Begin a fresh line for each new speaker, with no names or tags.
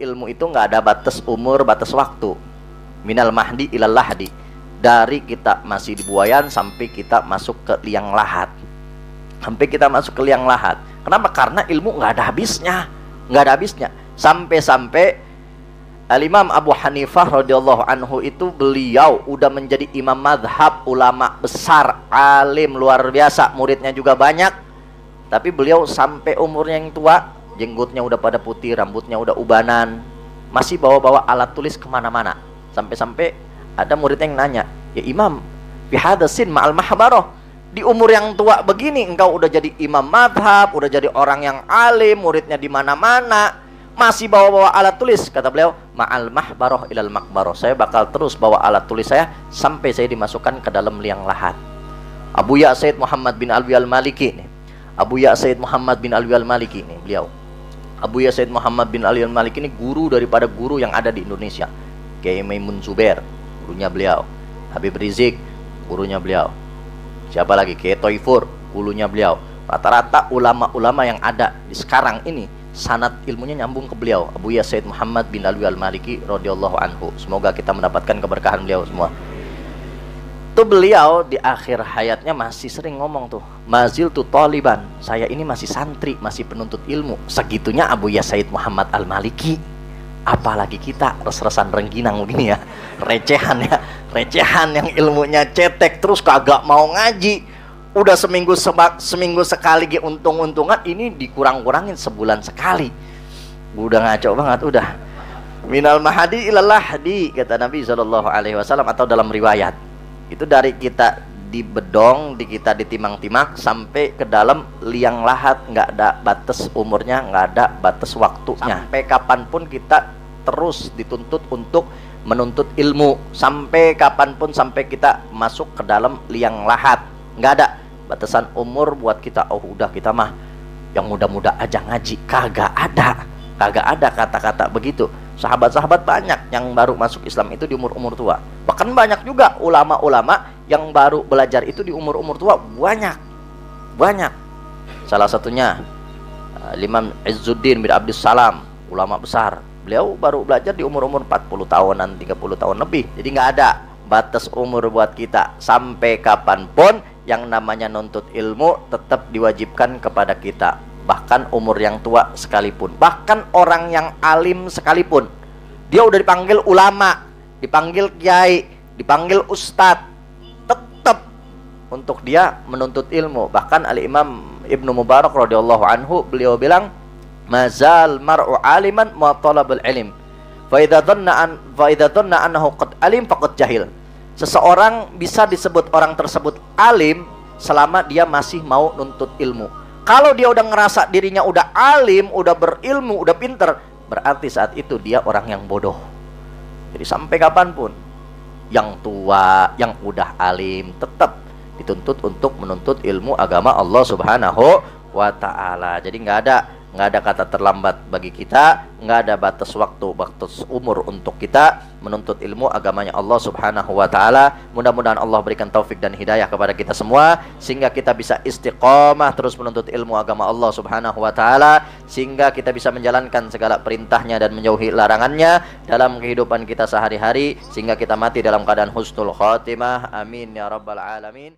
ilmu itu nggak ada batas umur, batas waktu. Minal mahdi ilal lahdi. Dari kita masih di buayan sampai kita masuk ke liang lahat. Sampai kita masuk ke liang lahat. Kenapa? Karena ilmu nggak ada habisnya. Nggak ada habisnya. Sampai-sampai Al-Imam Abu Hanifah radhiyallahu anhu itu beliau udah menjadi imam madhab, ulama besar, alim luar biasa, muridnya juga banyak. Tapi beliau sampai umurnya yang tua, jenggotnya udah pada putih, rambutnya udah ubanan, masih bawa-bawa alat tulis kemana-mana. Sampai-sampai ada murid yang nanya, ya Imam, fi hadasin ma'al mahbaroh, di umur yang tua begini engkau udah jadi imam madhab, udah jadi orang yang alim, muridnya di mana-mana, masih bawa-bawa alat tulis. Kata beliau, ma'al mahbaroh ilal makbaroh, saya bakal terus bawa alat tulis saya sampai saya dimasukkan ke dalam liang lahat. Abu Ya Said Muhammad bin Alwi al-Maliki nih. Abu Ya Said Muhammad bin Alwi al-Maliki nih, beliau. Abu Ya Said Muhammad bin Alwi al-Maliki ini guru daripada guru yang ada di Indonesia. Kiai Maimun Zubair, gurunya beliau. Habib Rizik, gurunya beliau. Siapa lagi? Kiai Toifur, gurunya beliau. Rata-rata ulama-ulama yang ada di sekarang ini sanad ilmunya nyambung ke beliau, Abu Ya Said Muhammad bin Alwi al-Maliki radhiyallahu anhu. Semoga kita mendapatkan keberkahan beliau semua. Tuh beliau di akhir hayatnya masih sering ngomong tuh, mazil tu taliban, saya ini masih santri, masih penuntut ilmu. Segitunya Abu Ya Said Muhammad al-Maliki. Apalagi kita res-resan rengginang begini ya, recehan ya, recehan yang ilmunya cetek terus kagak mau ngaji. Udah seminggu sekali untung-untungan, ini dikurang-kurangin sebulan sekali. Udah ngaco banget udah. Minal mahdi ilal lahdi, kata Nabi SAW, atau dalam riwayat itu dari kita di bedong, di kita ditimang-timang sampai ke dalam liang lahat, nggak ada batas umurnya, nggak ada batas waktunya. Sampai kapanpun kita terus dituntut untuk menuntut ilmu, sampai kapanpun, sampai kita masuk ke dalam liang lahat. Nggak ada batasan umur buat kita. Oh udah, kita mah yang muda-muda aja ngaji. Kagak ada kata-kata begitu. Sahabat-sahabat banyak yang baru masuk Islam itu di umur-umur tua. Bahkan banyak juga ulama-ulama yang baru belajar itu di umur-umur tua. Banyak. Salah satunya Imam Izzuddin bin Abdus Salam, ulama besar. Beliau baru belajar di umur-umur 40 tahunan, 30 tahun lebih. Jadi nggak ada batas umur buat kita. Sampai kapanpun yang namanya nuntut ilmu tetap diwajibkan kepada kita. Bahkan umur yang tua sekalipun, bahkan orang yang alim sekalipun, dia udah dipanggil ulama, dipanggil kiai, dipanggil ustadz, tetap untuk dia menuntut ilmu. Bahkan Al-Imam Ibnu Mubarak radhiyallahu anhu, beliau bilang, mazal mar'u aliman ma talabul ilm, fa idza dhanna annahu qad alim faqad jahil. Seseorang bisa disebut orang tersebut alim selama dia masih mau nuntut ilmu. Kalau dia udah ngerasa dirinya udah alim, udah berilmu, udah pinter, berarti saat itu dia orang yang bodoh. Jadi sampai kapanpun yang tua, yang udah alim, tetap dituntut untuk menuntut ilmu agama Allah Subhanahu wa ta'ala. Jadi nggak ada kata terlambat bagi kita, nggak ada batas waktu, batas umur untuk kita menuntut ilmu agamanya Allah Subhanahu wa ta'ala. Mudah-mudahan Allah berikan taufik dan hidayah kepada kita semua, sehingga kita bisa istiqomah terus menuntut ilmu agama Allah Subhanahu wa ta'ala, sehingga kita bisa menjalankan segala perintahnya dan menjauhi larangannya dalam kehidupan kita sehari-hari, sehingga kita mati dalam keadaan husnul khatimah. Amin ya rabbal alamin.